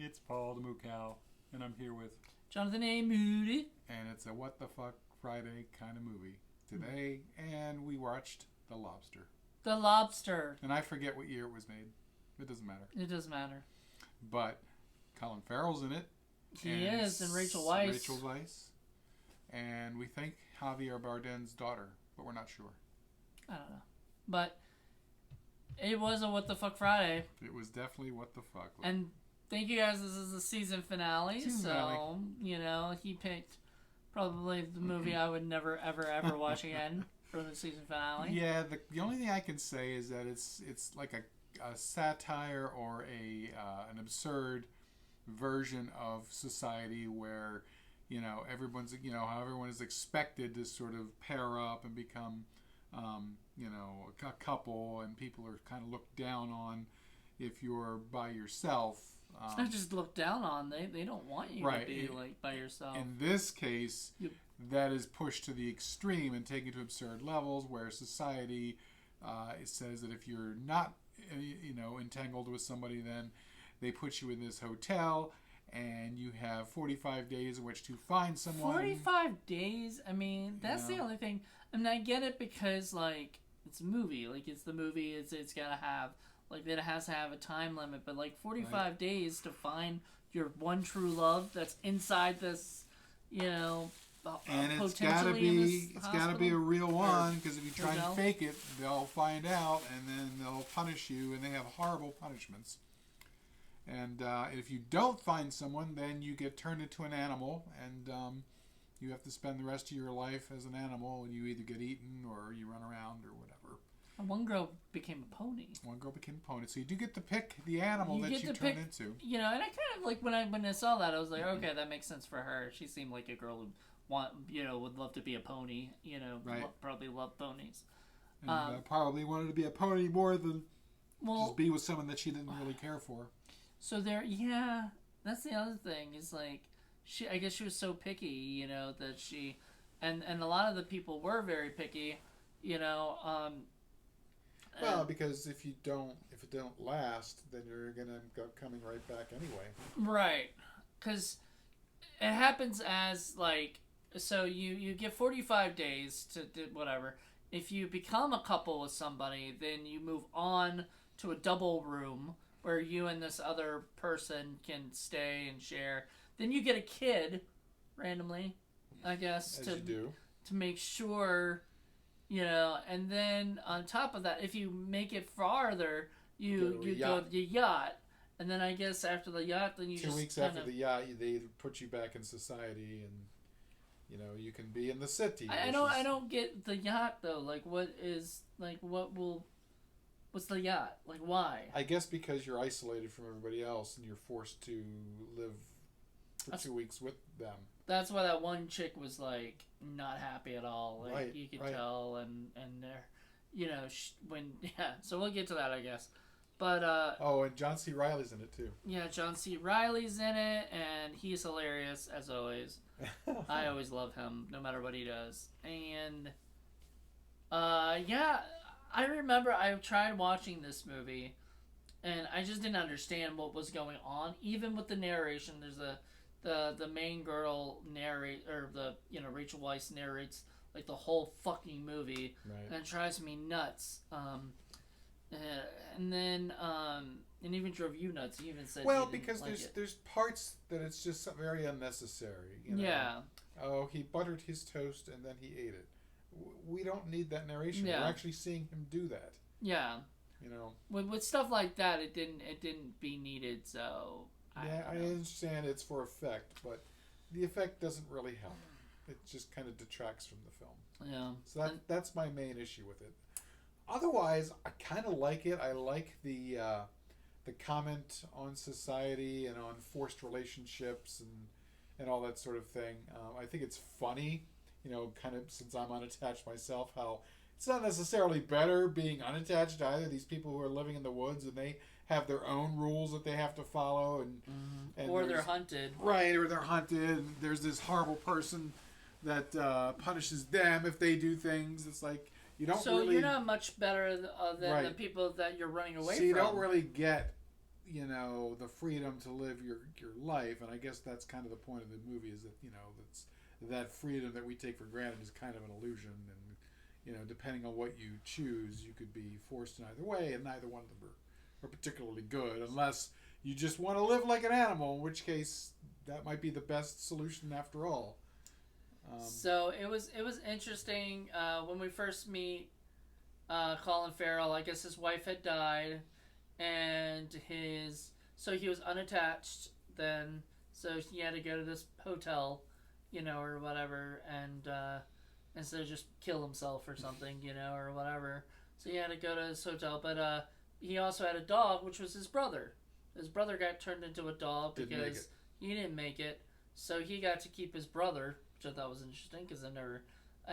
It's Paul the Moo Cow, and I'm here with Jonathan Moody. And it's a What the Fuck Friday kind of movie today, and we watched The Lobster. The Lobster. And I forget what year it was made. It doesn't matter. It doesn't matter. But Colin Farrell's in it. He is, and Rachel Weisz. Rachel Weisz. And we think Javier Bardem's daughter, but we're not sure. I don't know. But it was a What the Fuck Friday. It was definitely What the Fuck. And thank you guys. This is the season finale. He picked probably the movie I would never, ever watch again for the season finale. Yeah, the only thing I can say is that it's like a satire or an absurd version of society where, everyone's, how everyone is expected to sort of pair up and become, a couple, and people are kind of looked down on if you're by yourself. It's not just looked down on. They don't want you to be by yourself. In this case, that is pushed to the extreme and taken to absurd levels, where society it says that if you're not entangled with somebody, then they put you in this hotel and you have 45 days in which to find someone. 45 days? I mean, that's the only thing. I mean, I get it because, it's a movie. It's the movie. It's got to have, it has to have a time limit. But, 45 days to find your one true love that's inside this, and it's gotta be a real one, because if you try and fake it, they'll find out, and then they'll punish you, and they have horrible punishments. And if you don't find someone, then you get turned into an animal, and you have to spend the rest of your life as an animal, and you either get eaten or you run around or whatever. And one girl became a pony. So you do get to pick the animal that you turn into. And I kind of when I saw that, I was like, okay, that makes sense for her. She seemed like a girl who would love to be a pony. Probably love ponies. And probably wanted to be a pony more than just be with someone that she didn't really care for. So that's the other thing is I guess she was so picky, that she, and a lot of the people were very picky, Well, because if it don't last, then you're gonna end up coming right back anyway. Right, because it happens as so you get 45 days to do whatever. If you become a couple with somebody, then you move on to a double room where you and this other person can stay and share. Then you get a kid randomly, I guess, you do. To make sure, and then on top of that, if you make it farther, you go to the yacht. And then I guess after the yacht, then you 2 weeks after the yacht, they put you back in society, and you can be in the city. I don't get the yacht though. What's the yacht? Why? I guess because you're isolated from everybody else and you're forced to live for 2 weeks with them. That's why that one chick was not happy at all. You could tell, and they're, So we'll get to that, I guess. But and John C. Reilly's in it too. Yeah, John C. Reilly's in it, and he's hilarious as always. I always love him, no matter what he does. And I remember I tried watching this movie, and I just didn't understand what was going on. Even with the narration, there's the main girl Rachel Weisz narrates the whole fucking movie, and it drives me nuts. And then and even drove you nuts. You even said because there's parts that it's just very unnecessary. Yeah. Oh, he buttered his toast and then he ate it. We don't need that narration. Yeah. We're actually seeing him do that. Yeah. With stuff like that, it didn't be needed. So I understand it's for effect, but the effect doesn't really help. It just kind of detracts from the film. Yeah. So that's my main issue with it. Otherwise, I kind of like it. I like the comment on society and on forced relationships and all that sort of thing. I think it's funny. Kind of since I'm unattached myself, how it's not necessarily better being unattached either. These people who are living in the woods and they have their own rules that they have to follow, and or they're hunted. Right, or they're hunted. And there's this horrible person that punishes them if they do things. It's you don't. So you're not much better than the people that you're running away from. So you don't really get the freedom to live your life, and I guess that's kind of the point of the movie, is that that's that freedom that we take for granted is kind of an illusion, and depending on what you choose, you could be forced in either way, and neither one of them are particularly good, unless you just want to live like an animal, in which case that might be the best solution after all. So it was interesting when we first meet Colin Farrell. I guess his wife had died, and so he was unattached then. So he had to go to this hotel, or whatever, and instead of just kill himself or something, or whatever. So he had to go to this hotel, but he also had a dog, which was his brother. His brother got turned into a dog because he didn't make it. So he got to keep his brother, which I thought was interesting because I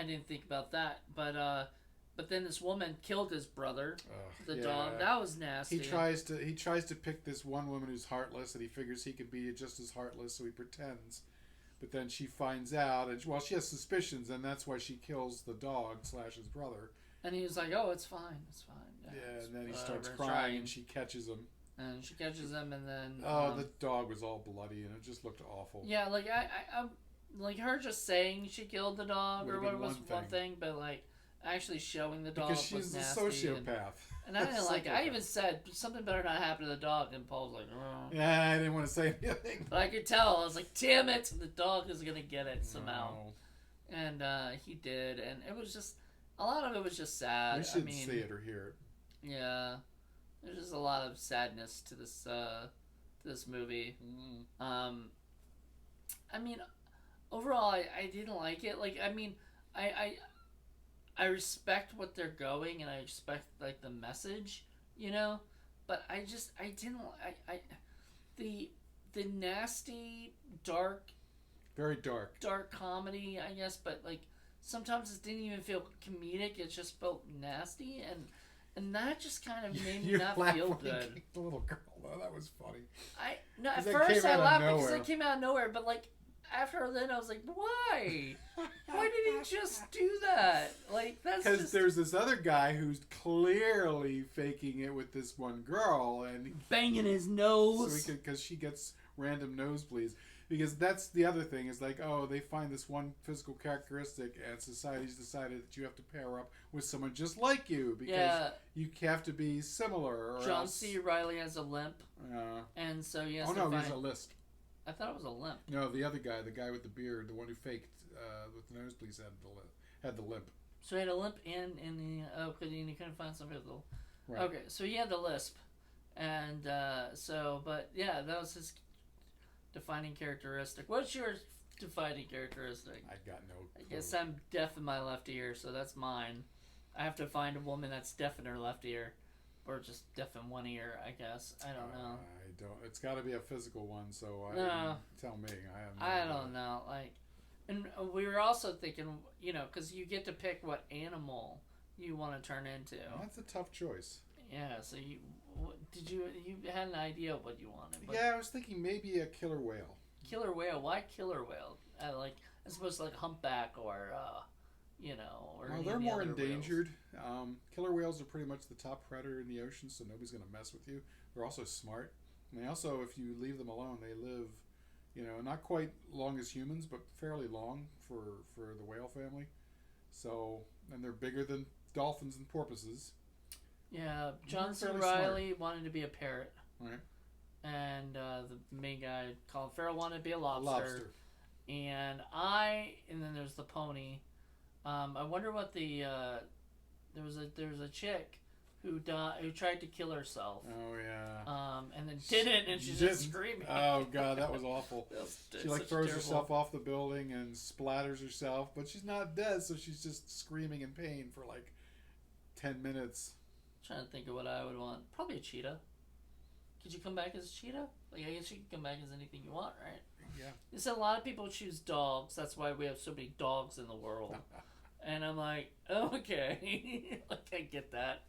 didn't think about that. But then this woman killed his brother, the dog. That was nasty. He tries to pick this one woman who's heartless, and he figures he could be just as heartless, so he pretends. But then she finds out, and she has suspicions, and that's why she kills the dog / his brother. And he was like, "Oh, it's fine, it's fine." Yeah, and then he starts crying, and she catches him. And she catches him, and then the dog was all bloody, and it just looked awful. Yeah, like I like her just saying she killed the dog or what was one thing, but like actually showing the dog because was she's a nasty, sociopath. And I didn't like it. I even said something better not happen to the dog, and Paul was like, "Oh." Yeah, I didn't want to say anything. But I could tell. I was like, "Damn it, the dog is gonna get it somehow," and he did, and it was just a lot of it was just sad. We shouldn't see it or hear it. Yeah. There's just a lot of sadness to this movie. I mean, overall, I didn't like it. Like, I mean, I respect what they're going, and I respect like the message, but I didn't. The nasty, dark, very dark comedy, I guess, but like sometimes it didn't even feel comedic. It just felt nasty, and that just kind of made me not feel good. The little girl, though, that was funny. At first I laughed because it came out of nowhere, but like after then I was like, why? Why did he just do that? Like that's because there's this other guy who's clearly faking it with this one girl and banging his nose. So because she gets random nosebleeds. Because that's the other thing is like, they find this one physical characteristic, and society's decided that you have to pair up with someone just like you because you have to be similar. Or John C. Reilly has a limp, and so he has to find... he has a lisp. I thought it was a limp. No, the other guy, the guy with the beard, the one who faked with the nosebleeds had the limp. So he had a limp and because he couldn't find somebody with the... Right. Okay, so he had the lisp, and but yeah, that was his defining characteristic. What's your defining characteristic? I got no clue. I guess I'm deaf in my left ear, so that's mine. I have to find a woman that's deaf in her left ear, or just deaf in one ear. I guess I don't know. I don't. It's got to be a physical one. So tell me. I don't know. Like, and we were also thinking, because you get to pick what animal you want to turn into. That's a tough choice. Yeah. So you had an idea of what you wanted? Yeah, I was thinking maybe a killer whale. Killer whale? Why killer whale? As opposed to like humpback or or. Well, they're more endangered. Killer whales are pretty much the top predator in the ocean, so nobody's going to mess with you. They're also smart. And they also, if you leave them alone, they live, not quite long as humans, but fairly long for the whale family. So, and they're bigger than dolphins and porpoises. Yeah, John C. Reilly wanted to be a parrot. Right. And the main guy, Colin Farrell, wanted to be a lobster. And then there's the pony. I wonder what the there was a chick who tried to kill herself. Oh yeah. And then didn't, and she's just screaming. Oh god, that was awful. She throws herself off the building and splatters herself, but she's not dead, so she's just screaming in pain for like 10 minutes. I'm trying to think of what I would want. Probably a cheetah. Could you come back as a cheetah? Like I guess you can come back as anything you want, right? Yeah. You said a lot of people choose dogs. That's why we have so many dogs in the world. And I'm like, okay, like I get that.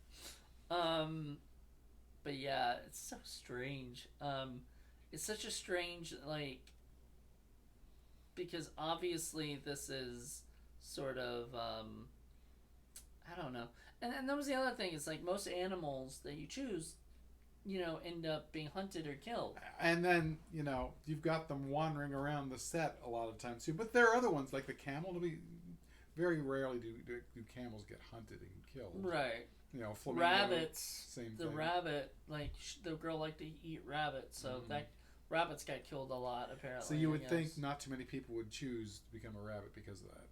But yeah, it's so strange. It's such a strange because obviously this is sort of I don't know. And that was the other thing. It's like most animals that you choose, end up being hunted or killed. And then, you've got them wandering around the set a lot of times too. But there are other ones like the camel. Very rarely do camels get hunted and killed. Right. Flamingo, rabbits. Same the thing. rabbit, like the girl liked to eat rabbits, so that rabbits got killed a lot apparently. So you would think not too many people would choose to become a rabbit because of that.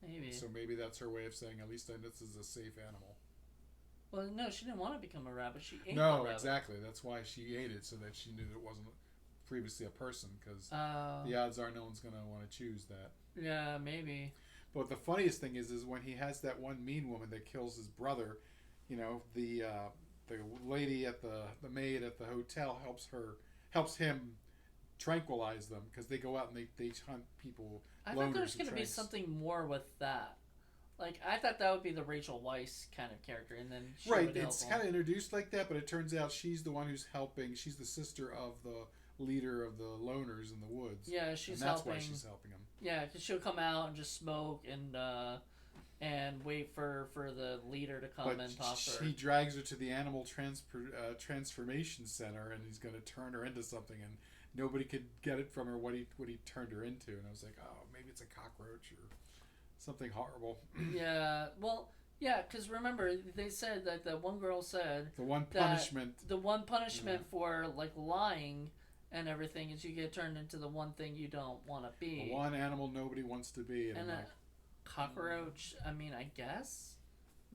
Maybe. So maybe that's her way of saying at least this is a safe animal. Well, no, she didn't want to become a rabbit. She ate the No, rabbit. exactly. That's why she ate it, so that she knew it wasn't previously a person. Because the odds are no one's going to want to choose that. Yeah, maybe. But the funniest thing is when he has that one mean woman that kills his brother. The lady at the maid at the hotel helps him tranquilize them because they go out and they hunt people. I thought there was going to be something more with that. Like, I thought that would be the Rachel Weisz kind of character, and then she would help it's kind of introduced like that, but it turns out she's the one who's helping. She's the sister of the leader of the loners in the woods. Yeah, she's and that's helping. why she's helping him. Yeah, because she'll come out and just smoke and wait for the leader to come and talk to her. He drags her to the animal transformation center, and he's going to turn her into something, and nobody could get it from her what he turned her into. And I was like, oh, maybe it's a cockroach or something horrible. Yeah, well, yeah, because remember they said that the one girl said the one punishment for like lying and everything is you get turned into the one thing you don't want to be. The one animal nobody wants to be, and cockroach, I mean, I guess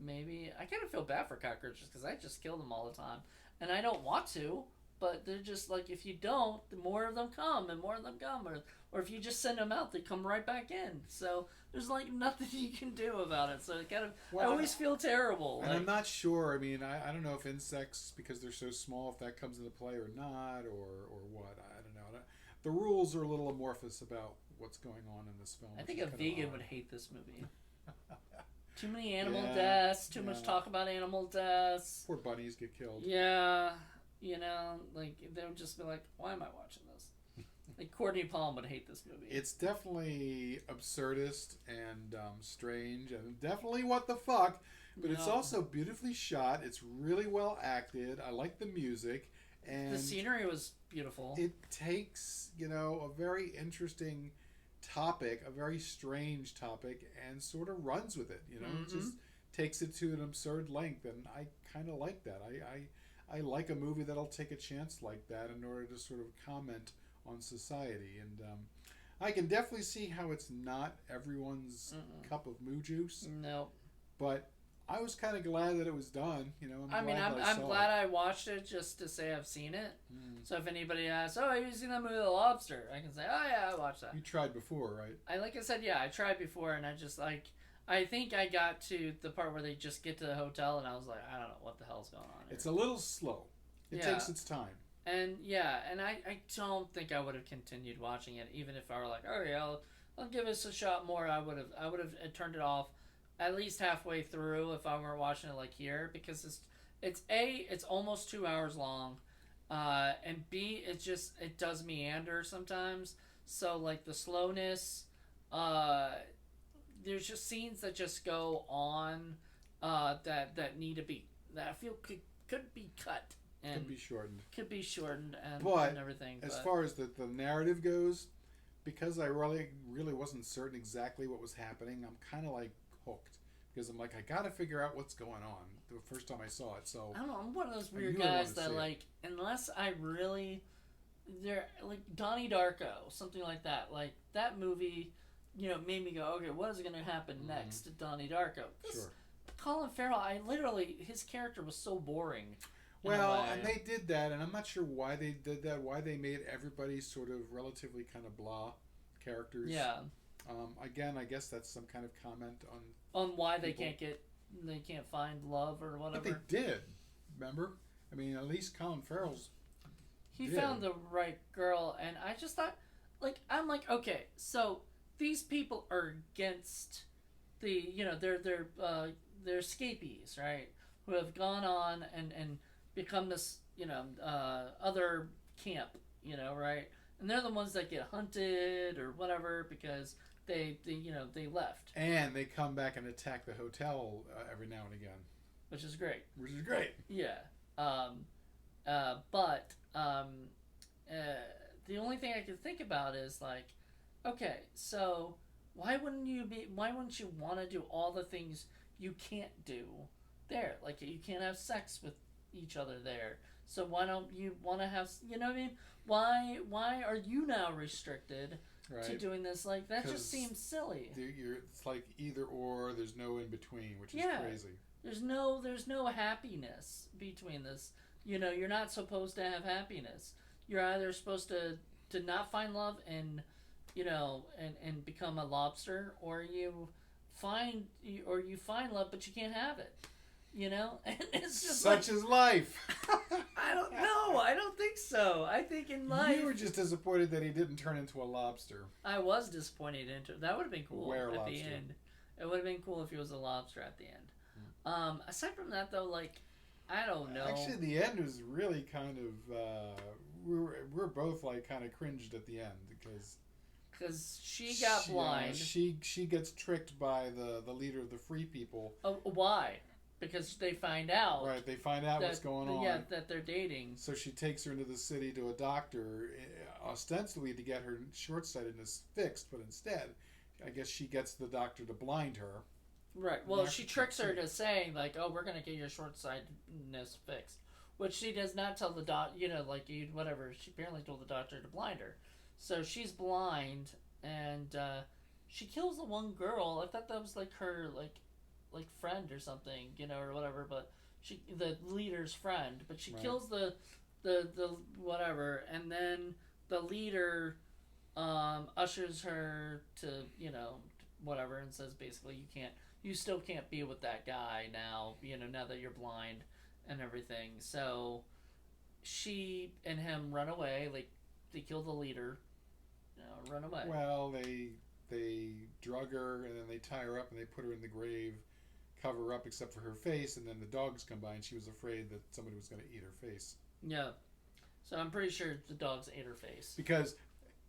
maybe I kind of feel bad for cockroaches because I just kill them all the time and I don't want to, but they're just like, if you don't, the more of them come and more of them come, or if you just send them out, they come right back in. So there's like nothing you can do about it. So it kind of, I always feel terrible. And I'm not sure. I mean, I don't know if insects, because they're so small, if that comes into play or not, or what. I don't know. The rules are a little amorphous about what's going on in this film. I think a vegan would hate this movie. Too many animal Yeah, deaths, too much talk about animal deaths. Poor bunnies get killed. Yeah, like they would just be like, why am I watching this? Like Courtney Palm would hate this movie. It's definitely absurdist and strange and definitely what the fuck, but it's also beautifully shot. It's really well acted. I like the music. And the scenery was beautiful. It takes, a very interesting topic, a very strange topic, and sort of runs with it. It just takes it to an absurd length, and I kind of like that. I like a movie that'll take a chance like that in order to sort of comment on society, and I can definitely see how it's not everyone's cup of moo juice. No, but I was kind of glad that it was done. I'm glad I watched it just to say I've seen it. So if anybody asks, "Oh, have you seen that movie, The Lobster?" I can say, "Oh yeah, I watched that." You tried before, right? I said, yeah, I tried before, and I just like, I think I got to the part where they just get to the hotel, and I was like, I don't know what the hell's going on here. It's a little slow. It takes its time. And I don't think I would have continued watching it, even if I were like, oh yeah, I'll give this a shot more. I would have turned it off at least halfway through if I were watching it like here, because it's almost 2 hours long, and B, it does meander sometimes. So like the slowness, there's just scenes that just go on, that need to be, that I feel could be cut. And could be shortened and everything. As far as the narrative goes, because I really wasn't certain exactly what was happening, I'm kind of like hooked. Because I'm like, I got to figure out what's going on the first time I saw it. So I don't know. I'm one of those weird guys that like, unless I really, they're like Donnie Darko, something like that. Like that movie, made me go, okay, what is going to happen next to Donnie Darko? Sure. Colin Farrell, his character was so boring. Well, and they did that, and I'm not sure why they did that, why they made everybody sort of relatively kind of blah characters. Yeah. Again, I guess that's some kind of comment on why people. they can't find love or whatever. But they did, remember? I mean, at least Colin Farrell's He found the right girl, and I just thought, I'm like, okay, so these people are against the, they're escapees, right? Who have gone on and become this, other camp, right? And they're the ones that get hunted or whatever because they left. And they come back and attack the hotel every now and again. Which is great. Which is great. Yeah. But the only thing I can think about is like, okay, so why wouldn't you want to do all the things you can't do there? Like you can't have sex with each other there. So why don't you want to have, you know what I mean? Why are you now restricted to doing this? Like that just seems silly. It's like either or. There's no in between, which is crazy. There's no happiness between this. You know, you're not supposed to have happiness. You're either supposed to not find love and, you know, and become a lobster, or you find love but you can't have it. You know, and it's just such is life. I don't know. I don't think so. I think in life you were just disappointed that he didn't turn into a lobster. I was disappointed into that. Would have been cool Where at lobster? The end. It would have been cool if he was a lobster at the end. Aside from that, though, like I don't know. Actually, the end was really kind of we're both like kind of cringed at the end because she got blind. She gets tricked by the leader of the Free People. Why? Because they find out. Right, they find out what's going on. Yeah, that they're dating. So she takes her into the city to a doctor, ostensibly to get her short-sightedness fixed, but instead, I guess she gets the doctor to blind her. Right. Well, she tricks her to saying, like, oh, we're going to get your short-sightedness fixed. Which she does not tell the doctor, you know, like, whatever. She apparently told the doctor to blind her. So she's blind, and she kills the one girl. I thought that was, like, her, like friend or something, you know, or whatever, but the leader's friend, but she kills the whatever, and then the leader ushers her to, you know, whatever, and says basically you still can't be with that guy now, you know, now that you're blind and everything. So she and him run away, like they kill the leader, you know, run away. Well, they drug her and then they tie her up and they put her in the grave, cover her up except for her face, and then the dogs come by and she was afraid that somebody was going to eat her face. Yeah. So I'm pretty sure the dogs ate her face. Because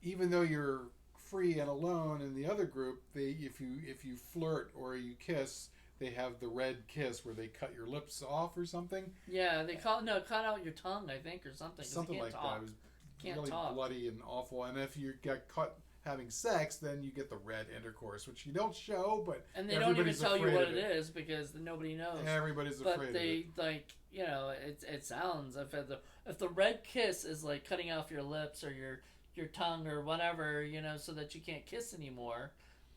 even though you're free and alone in the other group, if you flirt or you kiss, they have the red kiss where they cut your lips off or something. Yeah, they cut out your tongue, I think, or something. Something like talk. that. It was really bloody and awful. And if you get caught having sex, then you get the red intercourse, which you don't show, but and they don't even tell you what it is because nobody knows. Everybody's afraid of it. But they like, you know, it sounds if the red kiss is like cutting off your lips or your tongue or whatever, you know, so that you can't kiss anymore.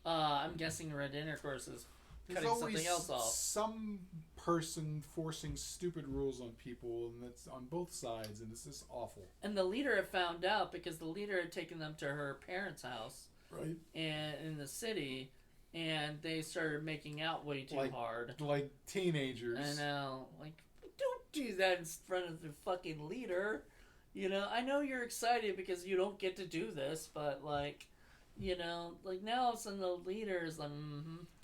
I'm guessing red intercourse is cutting something else off. Some person forcing stupid rules on people, and that's on both sides, and it's just awful. And the leader had found out because the leader had taken them to her parents' house, right, and in the city, and they started making out way too hard, like teenagers. I know, like don't do that in front of the fucking leader. You know, I know you're excited because you don't get to do this, but like, you know, like now all of a sudden the leader is like,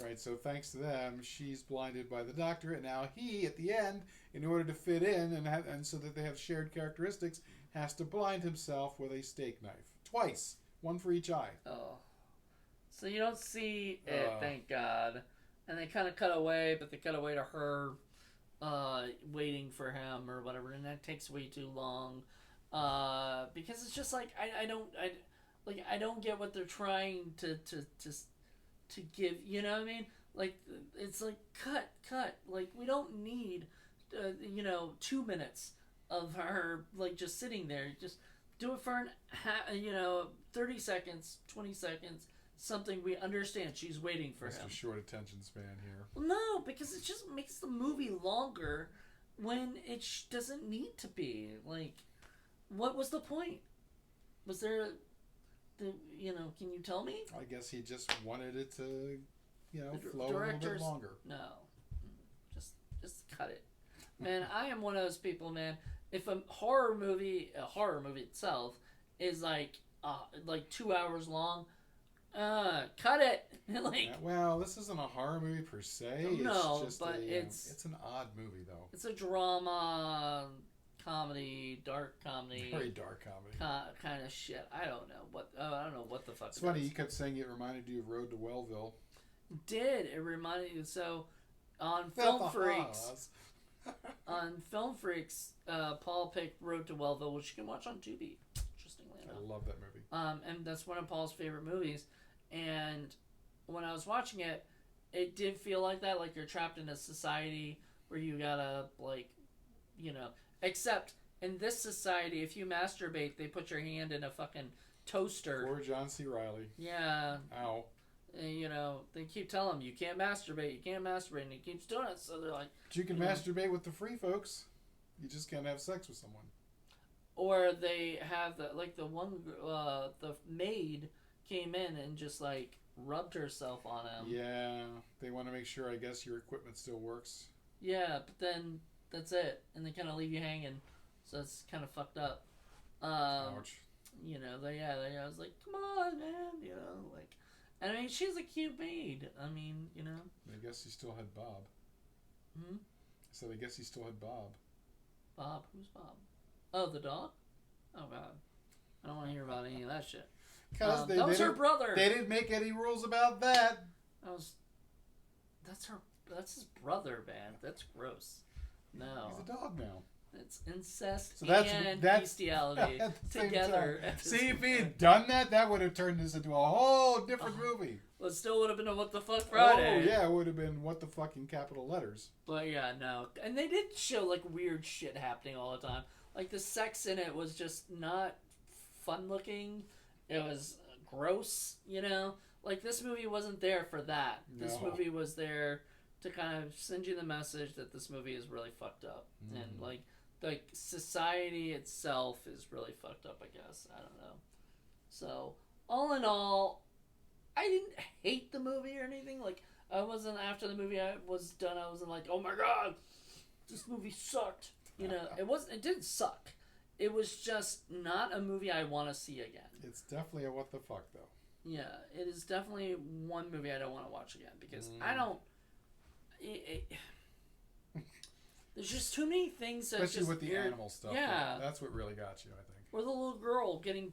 Right, so thanks to them, she's blinded by the doctor, and now he, at the end, in order to fit in and so that they have shared characteristics, has to blind himself with a steak knife. Twice. One for each eye. Oh. So you don't see it, thank God. And they kind of cut away, but they cut away to her waiting for him or whatever, and that takes way too long. Because it's just like, I don't get what they're trying to give, you know what I mean? Like, it's like, cut. Like, we don't need, 2 minutes of her, like, just sitting there. Just do it for 30 seconds, 20 seconds, something we understand. She's waiting for him. That's a short attention span here. Well, no, because it just makes the movie longer when it doesn't need to be. Like, what was the point? Was there... can you tell me? I guess he just wanted it to, flow a little bit longer. No. Just cut it. Man, I am one of those people, man. If a horror movie itself is like 2 hours long, cut it. Well, this isn't a horror movie per se. No, it's just but it's an odd movie though. It's a drama, comedy, dark comedy, very dark comedy, kind of shit. I don't know what the fuck. It's funny. You kept saying it reminded you of Road to Wellville. It reminded you. So on Film Freaks, on Film Freaks, Paul picked Road to Wellville, which you can watch on Tubi. Interestingly enough. I love that movie. And that's one of Paul's favorite movies. And when I was watching it, it did feel like that, like you're trapped in a society where you gotta, like, you know, except in this society, if you masturbate, they put your hand in a fucking toaster. Poor John C. Reilly. Yeah. Ow. And, you know, they keep telling him, you can't masturbate, and he keeps doing it, so they're like... But you can masturbate with the free folks. You just can't have sex with someone. Or they have, the maid came in and just, like, rubbed herself on him. Yeah, they want to make sure, I guess, your equipment still works. Yeah, but then that's it, and they kind of leave you hanging, so it's kind of fucked up. Ouch. You know, I was like, come on, man, you know, like, and I mean, she's a cute maid. I mean, you know. I guess he still had Bob. Hmm? So I guess he still had Bob. Bob? Who's Bob? Oh, the dog? Oh, God. I don't want to hear about any of that shit. Because that was her brother. They didn't make any rules about that. That's his brother, man. That's gross. No. He's a dog now. It's incest So and that's bestiality at the same together. time. See, if he had done that would have turned this into a whole different movie. Well, it still would have been a What the Fuck Friday. Oh, yeah, it would have been What the Fuck in capital letters. But yeah, no. And they did show, like, weird shit happening all the time. Like, the sex in it was just not fun looking. It was gross, you know? Like, this movie wasn't there for that. No. This movie was there to kind of send you the message that this movie is really fucked up. And, like society itself is really fucked up, I guess. I don't know. So, all in all, I didn't hate the movie or anything. Like, I wasn't, after the movie was done, I wasn't like, oh my god, this movie sucked. You know, it didn't suck. It was just not a movie I want to see again. It's definitely a what the fuck, though. Yeah, it is definitely one movie I don't want to watch again, because I don't... there's just too many things that Especially just with the animal stuff. Yeah. That's what really got you, I think. Or the little girl getting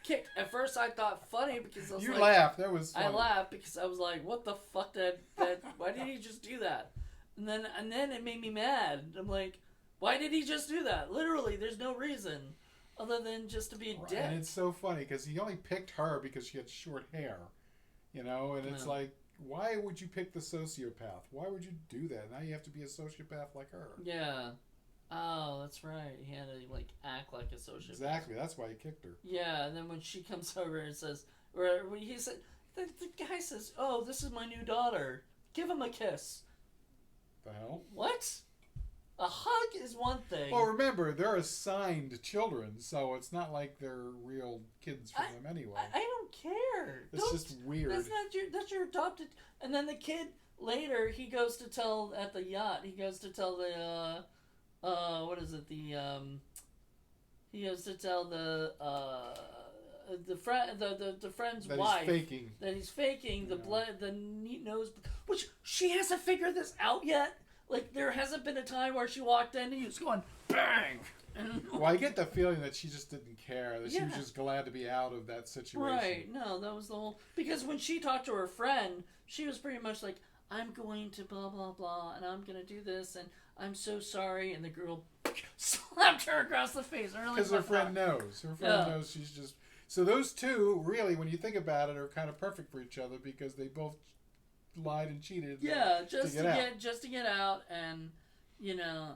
kicked. At first I thought funny because I was You like... laughed. That was funny. I laughed because I was like, what the fuck why did he just do that? And then it made me mad. I'm like, why did he just do that? Literally, there's no reason other than just to be a dick. And it's so funny because he only picked her because she had short hair. You know, and it's like, why would you pick the sociopath? Why would you do that? Now you have to be a sociopath like her. Yeah. Oh, that's right. He had to, like, act like a sociopath. Exactly. That's why he kicked her. Yeah, and then when she comes over and says, or when he said, the guy says, oh, this is my new daughter. Give him a kiss. The hell? What? A hug is one thing. Well, remember, they're assigned children, so it's not like they're real kids for them anyway. I don't care. It's just weird. That's your adopted. And then the kid later, he goes to tell at the yacht. He goes to tell the what is it? He goes to tell the friend's that wife that he's faking the blood, the nose, which she hasn't figured this out yet. Like, there hasn't been a time where she walked in and he was going bang. Well, I get the feeling that she just didn't care. That she was just glad to be out of that situation. Right. No, that was the whole... Because when she talked to her friend, she was pretty much like, I'm going to blah, blah, blah, and I'm going to do this, and I'm so sorry. And the girl slapped her across the face. Because her friend knows. Her friend knows she's just... So those two, really, when you think about it, are kind of perfect for each other because they both lied and cheated. Yeah, just to get out, and you know,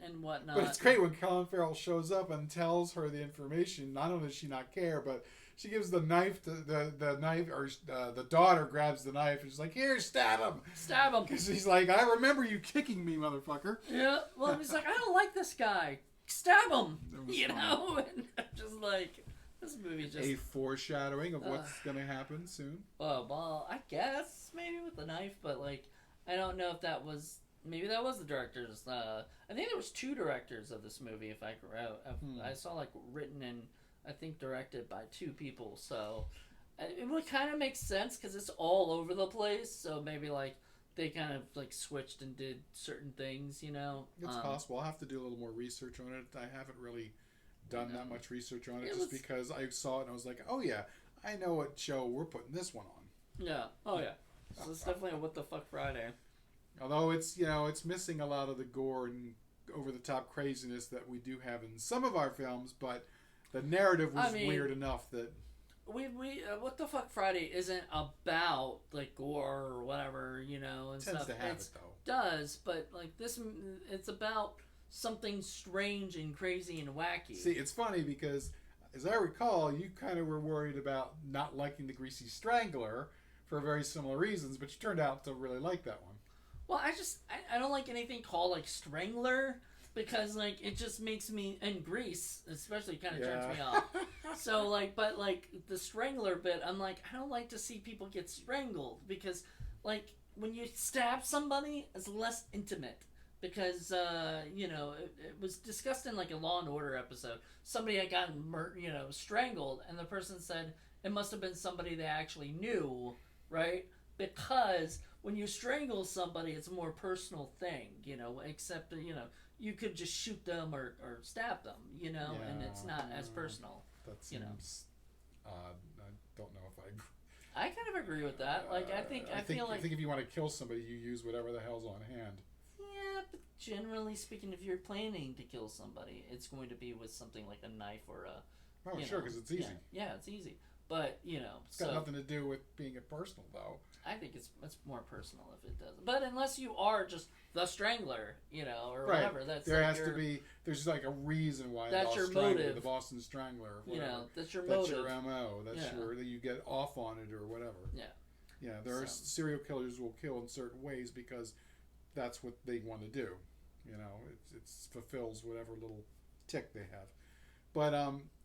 and whatnot. But it's great when Colin Farrell shows up and tells her the information. Not only does she not care, but she gives the knife to the knife, or the daughter grabs the knife and she's like, "Here, stab him!" Stab him. Because he's like, "I remember you kicking me, motherfucker." Yeah. Well, he's like, "I don't like this guy. Stab him." You know, and I'm just like. This movie just... A foreshadowing of what's going to happen soon? Oh, well, I guess, maybe with the knife, but, like, I don't know if that was... Maybe that was the directors. I think there was 2 directors of this movie, if I saw, like, written and, I think, directed by 2 people, so... It would kind of make sense, because it's all over the place, so maybe, like, they kind of, like, switched and did certain things, you know? It's possible. I'll have to do a little more research on it. I haven't really... done that much research on it just because I saw it and I was like, oh yeah, I know what show we're putting this one on. Yeah. Oh yeah. So it's definitely a What the Fuck Friday. Although it's missing a lot of the gore and over the top craziness that we do have in some of our films, but the narrative was weird enough that we What the Fuck Friday isn't about like gore or whatever, and tends stuff. to have it though. Does, but like this, it's about something strange and crazy and wacky. See, it's funny because, as I recall, you kind of were worried about not liking the Greasy Strangler for very similar reasons, but you turned out to really like that one. Well, I don't like anything called like Strangler because like it just makes me, and Grease especially kind of turns me off. So like, but like the Strangler bit, I'm like, I don't like to see people get strangled because like when you stab somebody, it's less intimate. Because it was discussed in like a Law and Order episode. Somebody had gotten strangled, and the person said it must have been somebody they actually knew, right? Because when you strangle somebody, it's a more personal thing, except you could just shoot them or stab them, and it's not as personal. That seems odd. I don't know if I agree. I kind of agree with that. Like I think I think if you want to kill somebody, you use whatever the hell's on hand. Yeah, but generally speaking, if you're planning to kill somebody, it's going to be with something like a knife or a. Oh, sure, because it's easy. Yeah, it's easy. But it's got nothing to do with being personal, though. I think it's more personal if it doesn't. But unless you are just the Strangler, or right. Whatever, there's like a reason why that's your motive. The Boston Strangler, whatever. That's your motive. That's your MO. That's that you get off on it or whatever. Yeah. Yeah, there are serial killers who will kill in certain ways because that's what they want to do. It fulfills whatever little tick they have. But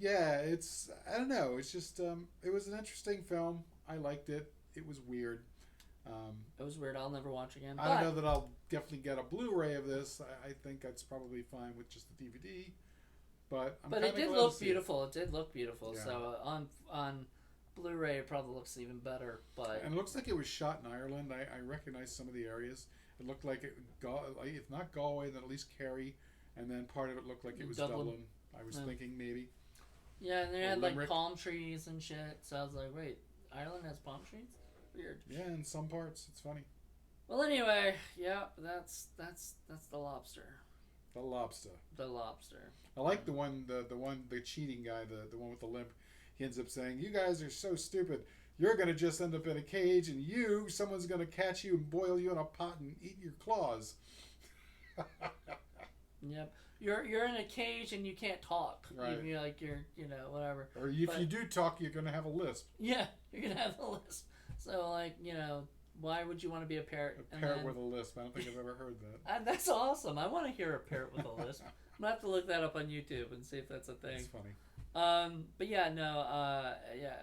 it's I don't know. It's just it was an interesting film. I liked it. It was weird. It was weird. I'll never watch again. I don't know that I'll definitely get a Blu-ray of this. I think that's probably fine with just the DVD. But it did look beautiful. It did look beautiful. Yeah. So on Blu-ray, it probably looks even better. And it looks like it was shot in Ireland. I recognize some of the areas. It looked like if not Galway, then at least Kerry, and then part of it looked like it was Dublin. I was thinking maybe. Yeah, and they had Limerick. like palm trees and shit. So I was like, wait, Ireland has palm trees? Weird. Yeah, in some parts, it's funny. Well, anyway, yeah, that's the Lobster. The Lobster. The Lobster. I like the cheating guy, the one with the limp. He ends up saying, "You guys are so stupid. You're gonna just end up in a cage, and someone's gonna catch you and boil you in a pot and eat your claws." Yep. You're in a cage and you can't talk. Right. You're whatever. Or if you do talk, you're gonna have a lisp. Yeah, you're gonna have a lisp. So why would you want to be a parrot? A parrot with a lisp. I don't think I've ever heard that. That's awesome. I want to hear a parrot with a lisp. I'm gonna have to look that up on YouTube and see if that's a thing. That's funny. But yeah, no,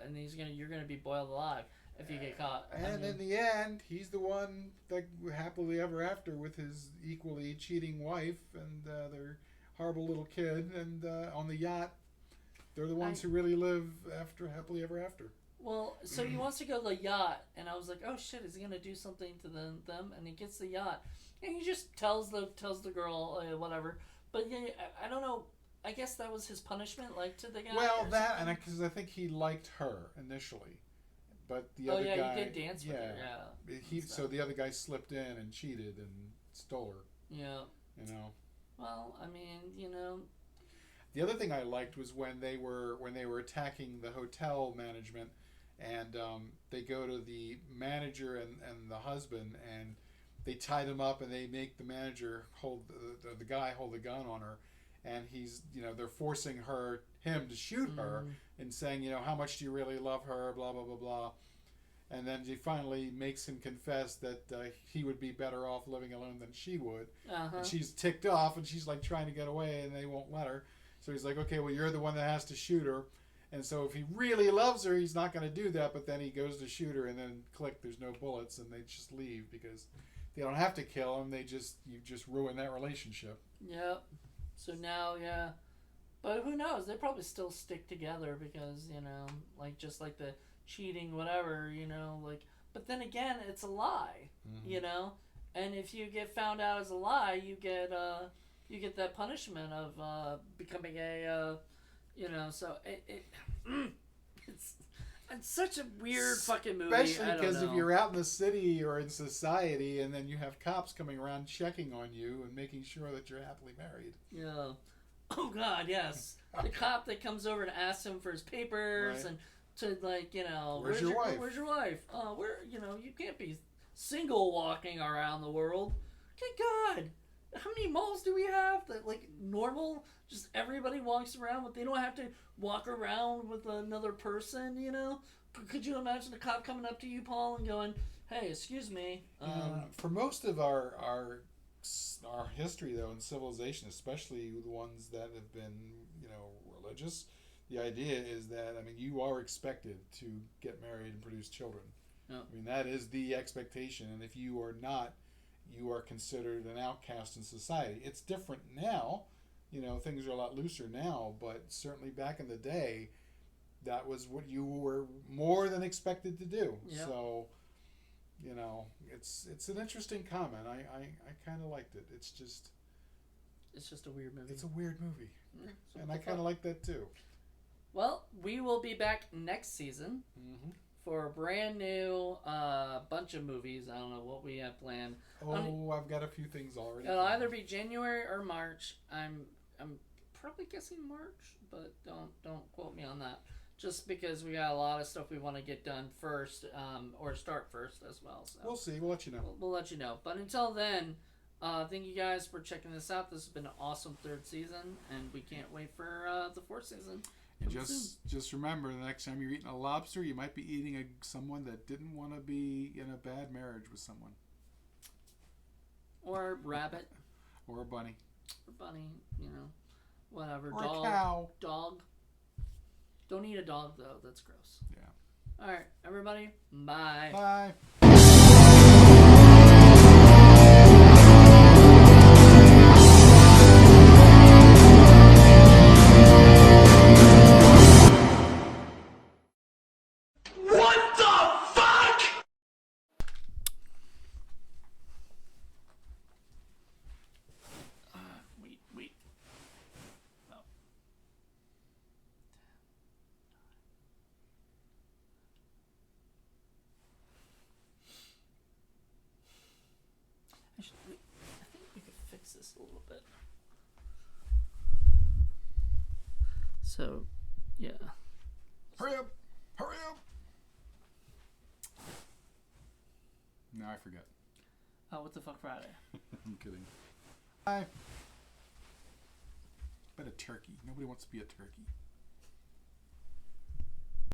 and you're gonna be boiled alive if you get caught. And in the end, he's the one that happily ever after with his equally cheating wife and their horrible little kid, and on the yacht, they're the ones who really live happily ever after. Well, so he wants to go to the yacht, and I was like, oh shit, is he gonna do something to them? And he gets the yacht, and he just tells the girl whatever. But yeah, I don't know. I guess that was his punishment, like to the guy. Well, because I think he liked her initially, but the other guy. he did dance with her. Yeah. So the other guy slipped in and cheated and stole her. Yeah. Well, I mean, The other thing I liked was when they were attacking the hotel management, and they go to the manager and the husband, and they tied him up, and they make the manager hold the guy hold the gun on her, and he's they're forcing him to shoot her and saying how much do you really love her, blah blah blah blah, and then she finally makes him confess that he would be better off living alone than she would. And she's ticked off, and she's like trying to get away, and they won't let her. So he's like, okay, well, you're the one that has to shoot her. And so if he really loves her, he's not going to do that. But then he goes to shoot her, and then click, there's no bullets, and they just leave because they don't have to kill him. You just ruin that relationship. Yep. So now, yeah. But who knows? They probably still stick together because, just like the cheating, whatever, But then again, it's a lie, And if you get found out as a lie, you get that punishment of becoming a, so it's It's such a weird fucking movie. Especially because if know. you're out in the city or in society, and then you have cops coming around checking on you and making sure that you're happily married. Yeah. Oh God, yes. The cop that comes over to ask him for his papers Right. and to like, Where's your wife? Where's your wife? You can't be single walking around the world. Good God. How many malls do we have that like normal? Just everybody walks around, but they don't have to walk around with another person. Could you imagine a cop coming up to you, Paul, and going, "Hey, excuse me." For most of our history, though, in civilization, especially the ones that have been, religious, the idea is that you are expected to get married and produce children. Yeah. That is the expectation, and if you are not, you are considered an outcast in society. It's different now. Things are a lot looser now, but certainly back in the day, that was what you were more than expected to do. Yep. So, it's an interesting comment. I kind of liked it. It's just a weird movie. It's a weird movie, Yeah, and I kind of like that too. Well, we will be back next season for a brand new bunch of movies. I don't know what we have planned. I've got a few things already. It'll either be January or March. I'm probably guessing March, but don't quote me on that. Just because we got a lot of stuff we want to get done first, or start first as well. So we'll see. We'll let you know. We'll let you know. But until then, thank you guys for checking this out. This has been an awesome third season, and we can't wait for the fourth season. And just remember, the next time you're eating a lobster, you might be eating someone that didn't want to be in a bad marriage with someone. Or rabbit. Or a bunny. Or bunny, whatever. Or dog. a cow. Dog. Don't eat a dog, though. That's gross. Yeah. All right, everybody. Bye. Bye. Wait. No. I think we could fix this a little bit. So, yeah. Hurry up. Hurry up. No, I forget. What the fuck Friday? I'm kidding. Bye. But a turkey. Nobody wants to be a turkey.